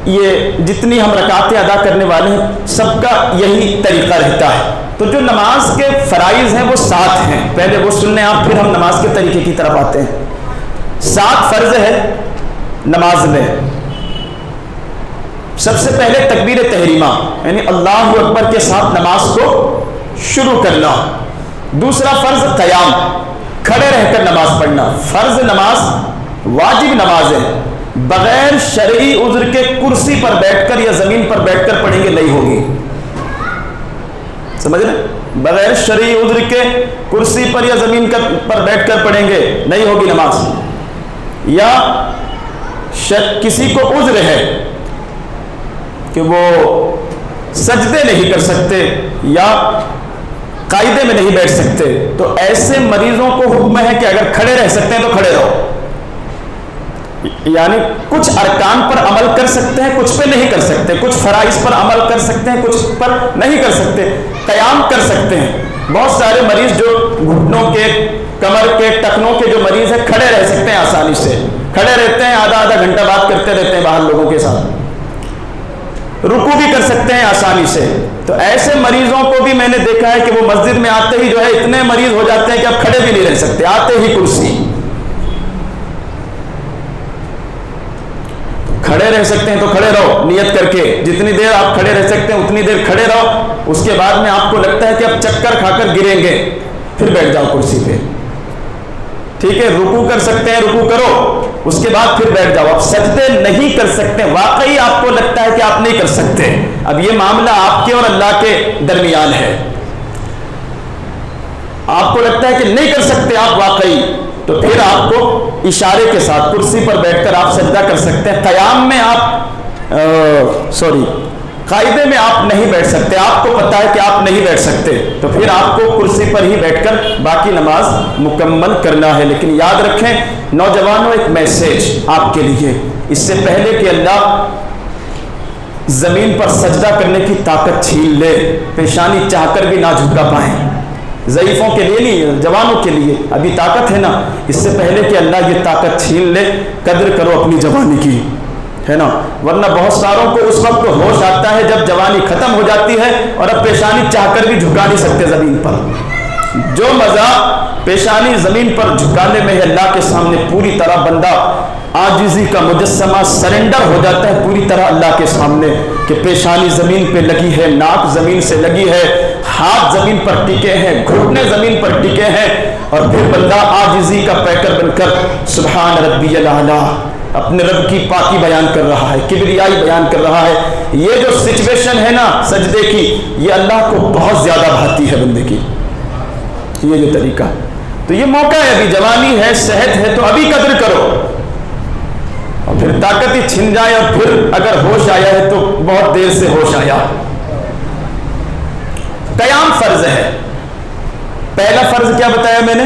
یہ جتنی ہم رکعتیں ادا کرنے والے ہیں سب کا یہی طریقہ رہتا ہے۔ تو جو نماز کے فرائض ہیں وہ 7 ہیں، پہلے وہ سن لیں آپ، پھر ہم نماز کے طریقے کی طرف آتے ہیں۔ 7 فرض ہے نماز میں۔ سب سے پہلے تکبیر تحریمہ، یعنی اللہ اکبر کے ساتھ نماز کو شروع کرنا۔ دوسرا فرض قیام، کھڑے رہ کر نماز پڑھنا۔ فرض نماز واجب نماز ہے، بغیر شرعی عذر کے کرسی پر بیٹھ کر یا زمین پر بیٹھ کر پڑھیں گے نہیں ہوگی، سمجھ رہے؟ بغیر شرعی عذر کے کرسی پر یا زمین پر بیٹھ کر پڑھیں گے نہیں ہوگی نماز۔ یا کسی کو عذر ہے کہ وہ سجدے نہیں کر سکتے یا قاعدے میں نہیں بیٹھ سکتے، تو ایسے مریضوں کو حکم ہے کہ اگر کھڑے رہ سکتے ہیں تو کھڑے رہو، یعنی کچھ ارکان پر عمل کر سکتے ہیں، کچھ پہ نہیں کر سکتے، کچھ فرائض پر عمل کر سکتے ہیں، کچھ پر نہیں کر سکتے، قیام کر سکتے ہیں۔ بہت سارے مریض جو گھٹنوں کے، کمر کے، ٹخنوں کے جو مریض ہیں کھڑے رہ سکتے ہیں، آسانی سے کھڑے رہتے ہیں، آدھا گھنٹہ بات کرتے رہتے ہیں باہر لوگوں کے ساتھ، رکوع بھی کر سکتے ہیں آسانی سے۔ تو ایسے مریضوں کو بھی میں نے دیکھا ہے کہ وہ مسجد میں آتے ہی جو ہے اتنے مریض ہو جاتے ہیں کہ اب کھڑے بھی نہیں رہ سکتے، آتے ہی کرسی۔ کھڑے رہ سکتے ہیں تو کھڑے رہو نیت کر کے، جتنی دیر آپ کھڑے رہ سکتے ہیں اتنی دیر کھڑے رہو. اس کے بعد میں آپ کو لگتا ہے کہ اب چکر کھا کر گریں گے، پھر بیٹھ جاؤ کرسی پہ. ٹھیک ہے، رکوع کر سکتے ہیں رکوع کرو، اس کے بعد پھر بیٹھ جاؤ. اب سجدے نہیں کر سکتے، واقعی آپ کو لگتا ہے کہ آپ نہیں کر سکتے، اب یہ معاملہ آپ کے اور اللہ کے درمیان ہے. آپ کو لگتا ہے کہ نہیں کر سکتے آپ واقعی، تو پھر آپ کو اشارے کے ساتھ کرسی پر بیٹھ کر آپ سجدہ کر سکتے ہیں. قیام میں آپ قاعدے میں آپ نہیں بیٹھ سکتے، آپ کو پتا ہے کہ آپ نہیں بیٹھ سکتے، تو پھر آپ کو کرسی پر ہی بیٹھ کر باقی نماز مکمل کرنا ہے. لیکن یاد رکھیں نوجوانوں، ایک میسج آپ کے لیے، اس سے پہلے کہ اللہ زمین پر سجدہ کرنے کی طاقت چھین لے، پیشانی چاہ کر بھی نہ جھکا پائیں. ضعیفوں کے لیے نہیں، جوانوں کے لیے ابھی طاقت ہے نا، اس سے پہلے کہ اللہ یہ طاقت چھین لے قدر کرو اپنی جوانی کی، ہے نا. ورنہ بہت ساروں کو اس وقت ہوش آتا ہے جب جوانی ختم ہو جاتی ہے اور اب پیشانی چاہ کر بھی جھکا نہیں سکتے زمین پر. جو مزہ پیشانی زمین پر جھکانے میں ہے، اللہ کے سامنے پوری طرح بندہ عاجزی کا مجسمہ سرنڈر ہو جاتا ہے پوری طرح اللہ کے سامنے، کہ پیشانی زمین پہ لگی ہے، ناک زمین سے لگی ہے، ہاتھ زمین پر ٹکے ہیں، گھٹنے زمین پر ٹکے ہیں، اور پھر بندہ عاجزی کا پیکر بن کر سبحان ربی الاعلیٰ اپنے رب کی پاکی بیان کر رہا ہے، کبریائی بیان کر رہا ہے. یہ جو سچویشن ہے نا سجدے کی، یہ اللہ کو بہت زیادہ بھاتی ہے بندے کی، یہ جو طریقہ. تو یہ موقع ہے، ابھی جوانی ہے، صحت ہے، تو ابھی قدر کرو، اور پھر طاقت ہی چھن جائے اور پھر اگر ہوش آیا ہے تو بہت دیر سے ہوش آیا. قیام فرض ہے. پہلا فرض کیا بتایا میں نے؟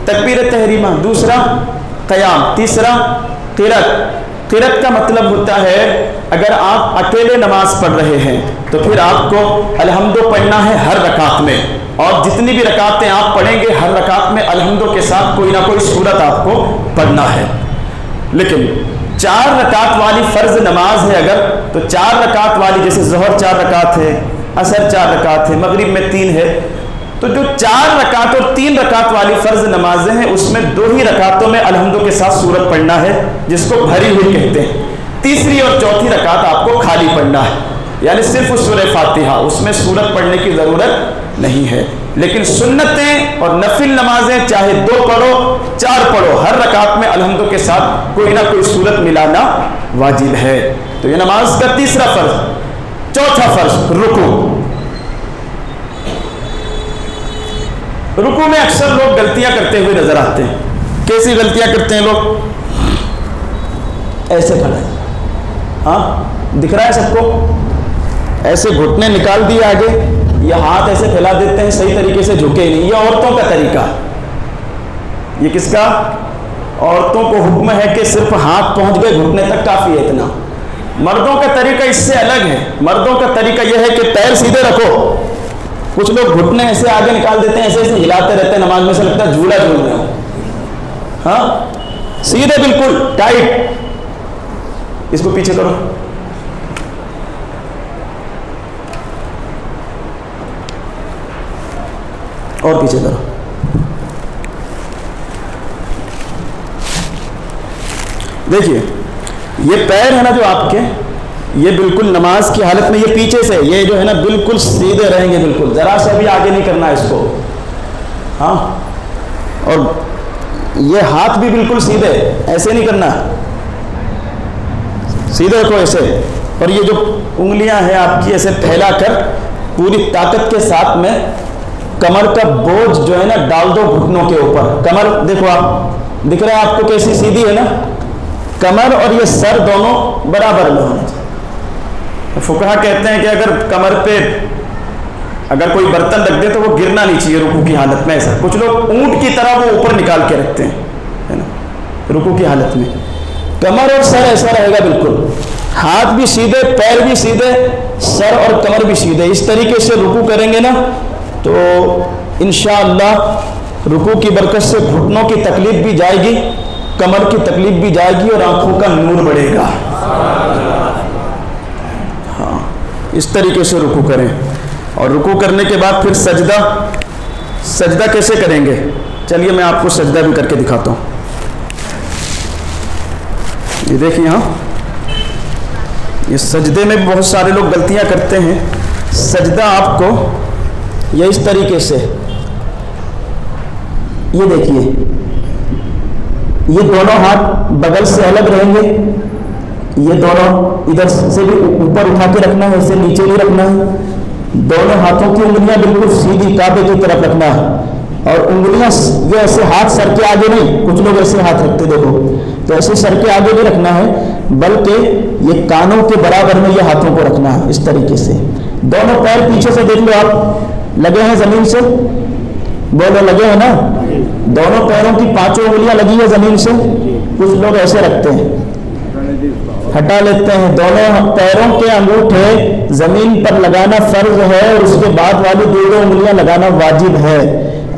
تکبیر تحریمہ. دوسرا قیام. تیسرا قرأت. قرأت کا مطلب ہوتا ہے اگر آپ اکیلے نماز پڑھ رہے ہیں تو پھر آپ کو الحمدو پڑھنا ہے ہر رکعت میں، اور جتنی بھی رکعتیں آپ پڑھیں گے ہر رکعت میں الحمدو کے ساتھ کوئی نہ کوئی سورت آپ کو پڑھنا ہے. لیکن 4 رکعت والی فرض نماز ہے اگر، تو 4 رکعت والی، جیسے ظہر 4 رکعت ہے، عصر 4 رکعت ہے، مغرب میں 3 ہے، تو جو 4 رکعت اور 3 رکعت والی فرض نمازیں ہیں اس میں 2 ہی رکعتوں میں الحمدو کے ساتھ سورت پڑھنا ہے، جس کو بھری ہوئی کہتے ہیں. تیسری اور چوتھی رکعت آپ کو خالی پڑھنا ہے، یعنی صرف سورہ فاتحہ، اس میں سورت پڑھنے کی ضرورت نہیں ہے. لیکن سنتیں اور نفل نمازیں چاہے 2 پڑھو 4 پڑھو، ہر رکعت میں الحمدو کے ساتھ کوئی نہ کوئی سورت ملانا واجب ہے. تو یہ نماز کا تیسرا فرض. چوتھا فرض رکوع. رکوع میں اکثر لوگ غلطیاں کرتے ہوئے نظر آتے ہیں. کیسی غلطیاں کرتے ہیں لوگ؟ ایسے کھڑا ہے، ہاں دکھ رہا ہے سب کو، ایسے گھٹنے نکال دیے آگے، یہ ہاتھ ایسے پھیلا دیتے ہیں، صحیح طریقے سے جھکے ہی نہیں. یہ عورتوں کا طریقہ. یہ کس کا؟ عورتوں کو حکم ہے کہ صرف ہاتھ پہنچ گئے گھٹنے تک کافی ہے اتنا. مردوں کا طریقہ اس سے الگ ہے. مردوں کا طریقہ یہ ہے کہ پیر سیدھے رکھو. کچھ لوگ گھٹنے ایسے آگے نکال دیتے ہیں، ایسے ایسے ہلاتے رہتے ہیں نماز میں، سے لگتا ہے جھولا جھول رہے ہو. ہاں سیدھے بالکل ٹائٹ. اس کو پیچھے کرو. اور پیچھے کرو. دیکھیے یہ پیر ہے نا جو آپ کے، یہ بالکل نماز کی حالت میں یہ پیچھے سے، یہ جو ہے نا بالکل سیدھے رہیں گے، بالکل ذرا سا بھی آگے نہیں کرنا اس کو. ہاں اور یہ ہاتھ بھی بالکل سیدھے، ایسے نہیں کرنا، سیدھے رکھو ایسے. اور یہ جو انگلیاں ہیں آپ کی ایسے پھیلا کر پوری طاقت کے ساتھ میں کمر کا بوجھ جو ہے نا ڈال دو گھٹنوں کے اوپر. کمر دیکھو آپ، دکھ رہا ہے آپ کو کیسی سیدھی ہے نا. کمر اور یہ سر دونوں برابر میں ہونا چاہیے. فقہا کہتے ہیں کہ اگر کمر پہ اگر کوئی برتن رکھ دے تو وہ گرنا نہیں چاہیے رکوع کی حالت میں. ایسا کچھ لوگ اونٹ کی طرح وہ اوپر نکال کے رکھتے ہیں، ہے نا، رکوع کی حالت میں. کمر اور سر ایسا رہے گا بالکل، ہاتھ بھی سیدھے، پیر بھی سیدھے، سر اور کمر بھی سیدھے. اس طریقے سے رکوع کریں گے نا تو انشاءاللہ رکوع کی برکت سے گھٹنوں کی تکلیف بھی جائے گی، کمر کی تکلیف بھی جائے گی، اور آنکھوں کا نور بڑھے گا. ہاں اس طریقے سے رکوع کریں. اور رکوع کرنے کے بعد پھر سجدہ کیسے کریں گے؟ چلیے میں آپ کو سجدہ بھی کر کے دکھاتا ہوں. یہ دیکھیں یہاں اس سجدے میں بہت سارے لوگ غلطیاں کرتے ہیں. سجدہ آپ کو یہ اس طریقے سے، یہ دیکھیے، یہ دونوں ہاتھ بغل سے الگ رہیں گے، یہ دونوں ادھر سے بھی اوپر اٹھا کے رکھنا ہے، اسے نیچے نہیں رکھنا ہے. دونوں ہاتھوں کی انگلیاں بالکل سیدھی کعبے کی طرف رکھنا ہے، اور انگلیاں یہ ایسے ہاتھ سر کے آگے نہیں، کچھ لوگ ایسے ہاتھ رکھتے دیکھو، تو ایسے سر کے آگے نہیں رکھنا ہے، بلکہ یہ کانوں کے برابر میں یہ ہاتھوں کو رکھنا ہے اس طریقے سے. دونوں پیر پیچھے سے دیکھ لو آپ، لگے ہیں زمین سے، بولو لگے ہیں نا. دونوں پیروں کی 5 انگلیاں لگی ہے زمین سے. کچھ لوگ ایسے رکھتے ہیں، ہٹا لیتے ہیں. دونوں پیروں کے انگوٹھے زمین پر لگانا فرض ہے، اور اس کے بعد والی 2 انگلیاں لگانا واجب ہے.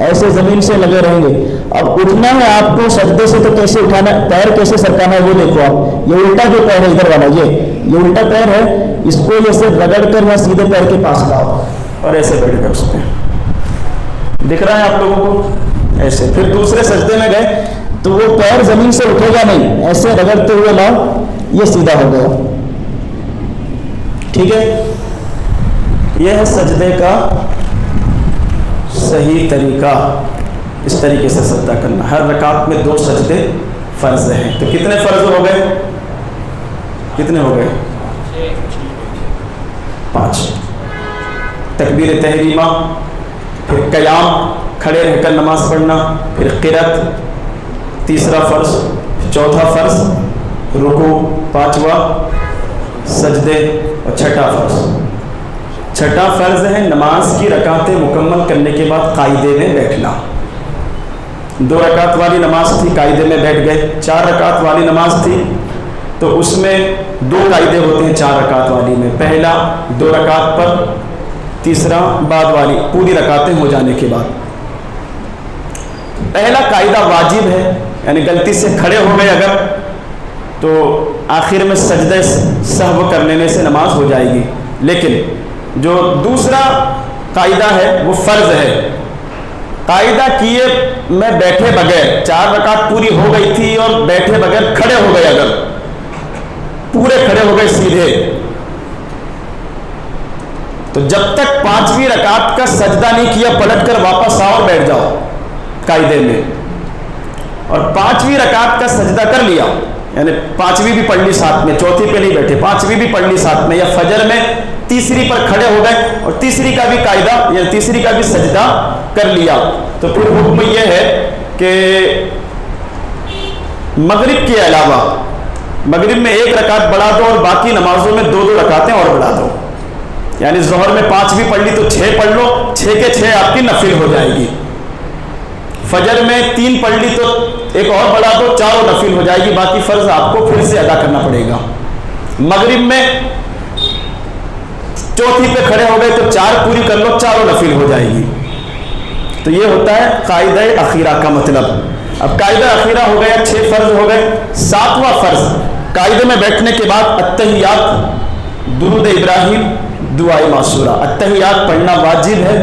ایسے زمین سے لگے رہیں گے. اب اٹھنا ہے آپ کو سجدے سے، تو کیسے اٹھانا، پیر کیسے سرکانا ہے وہ دیکھو آپ. یہ الٹا جو پیر ہے ادھر والا، یہ الٹا پیر ہے، اس کو ایسے رگڑ کر یا سیدھے پیر کے پاس لاؤ اور ایسے بیٹھ گئے. اس پہ دکھ رہا ہے آپ لوگوں کو ایسے. پھر دوسرے سجدے میں گئے تو وہ پیر زمین سے اٹھے گا نہیں، ایسے رگڑتے ہوئے لاؤ، یہ سیدھا ہو گیا. ٹھیک ہے، یہ ہے سجدے کا صحیح طریقہ. اس طریقے سے سجدہ کرنا. ہر رکعت میں 2 سجدے فرض ہیں. تو کتنے فرض ہو گئے؟ کتنے ہو گئے؟ 5. تکبیر تحریمہ، پھر قیام، کھڑے رہ کر نماز پڑھنا، پھر قرأت، تیسرا فرض، چوتھا فرض رکوع، 5واں سجدے، اور چھٹا فرض. چھٹا فرض ہے نماز کی رکعتیں مکمل کرنے کے بعد قاعدے میں بیٹھنا. 2 رکعت والی نماز تھی، قاعدے میں بیٹھ گئے. 4 رکعت والی نماز تھی تو اس میں 2 قاعدے ہوتے ہیں 4 رکعت والی میں. پہلا 2 رکعت پر، تیسرا بعد والی پوری رکعتیں ہو جانے کے بعد. پہلا قاعدہ واجب ہے، یعنی غلطی سے کھڑے ہو گئے اگر، تو آخر میں سجدہ سہو کر لینے سے نماز ہو جائے گی. لیکن جو دوسرا قاعدہ ہے وہ فرض ہے. قاعدہ کیے میں بیٹھے بغیر، 4 رکعت پوری ہو گئی تھی اور بیٹھے بغیر کھڑے ہو گئے، اگر پورے کھڑے ہو گئے سیدھے، تو جب تک 5ویں رکعت کا سجدہ نہیں کیا پلٹ کر واپس آؤ اور بیٹھ جاؤ قاعدے میں. اور 5ویں رکعت کا سجدہ کر لیا، یعنی 5ویں بھی پڑھ لی ساتھ میں، چوتھی پہ نہیں بیٹھے، 5ویں بھی پڑھ لی ساتھ میں، یا فجر میں تیسری پر کھڑے ہو گئے اور تیسری کا بھی قاعدہ یا تیسری کا بھی سجدہ کر لیا، تو پھر حکم یہ ہے کہ مغرب کے علاوہ مغرب میں 1 رکعت بڑھا دو اور باقی نمازوں میں 2 رکعتیں اور بڑھا دو. یعنی ظہر میں 5ویں پڑھ لی تو 6 پڑھ لو، 6 کے 6 آپ کی نفل ہو جائے گی. فجر میں 3 پڑھ لی تو 1 اور بڑھا دو، 4 نفل ہو جائے گی. باقی فرض آپ کو پھر سے ادا کرنا پڑے گا. مغرب میں چوتھی پہ کھڑے ہو گئے تو 4 پوری کر لو، 4 نفل ہو جائے گی. تو یہ ہوتا ہے قاعدہ اخیرہ کا مطلب. اب قاعدہ اخیرہ ہو گیا، 6 فرض ہو گئے. 7واں فرض، قاعدے میں بیٹھنے کے بعد التحیات، درود ابراہیم، دعائے معصورہ. التحیات پڑھنا واجب ہے،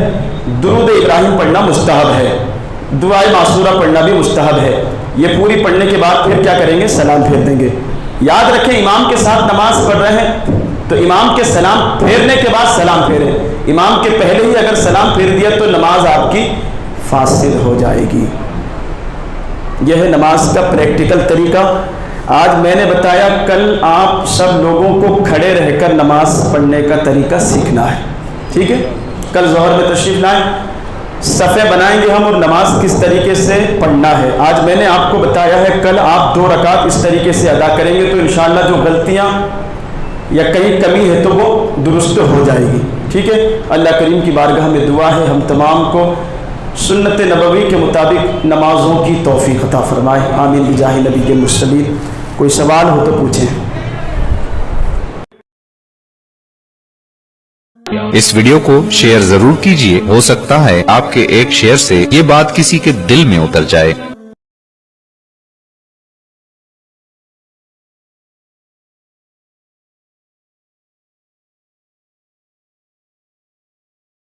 درود ابراہیم پڑھنا مستحب ہے، دعائے معصورہ پڑھنا بھی مستحب ہے. یہ پوری پڑھنے کے بعد پھر کیا کریں گے؟ سلام پھیر دیں گے. یاد رکھیں امام کے ساتھ نماز پڑھ رہے ہیں تو امام کے سلام پھیرنے کے بعد سلام پھیریں. امام کے پہلے ہی اگر سلام پھیر دیا تو نماز آپ کی فاسد ہو جائے گی. یہ ہے نماز کا پریکٹیکل طریقہ. آج میں نے بتایا، کل آپ سب لوگوں کو کھڑے رہ کر نماز پڑھنے کا طریقہ سیکھنا ہے. ٹھیک ہے، کل ظہر میں تشریف لائیں، صفحے بنائیں گے ہم اور نماز کس طریقے سے پڑھنا ہے. آج میں نے آپ کو بتایا ہے، کل آپ 2 رکعت اس طریقے سے ادا کریں گے تو انشاءاللہ جو غلطیاں یا کہیں کمی ہے تو وہ درست ہو جائے گی. ٹھیک ہے، اللہ کریم کی بارگاہ میں دعا ہے ہم تمام کو سنت نبوی کے مطابق نمازوں کی توفیق عطا فرمائے. آمین بجاہ نبی کے مرسلین. کوئی سوال ہو تو پوچھیں. اس ویڈیو کو شیئر ضرور کیجیے، ہو سکتا ہے آپ کے ایک شیئر سے یہ بات کسی کے دل میں اتر جائے.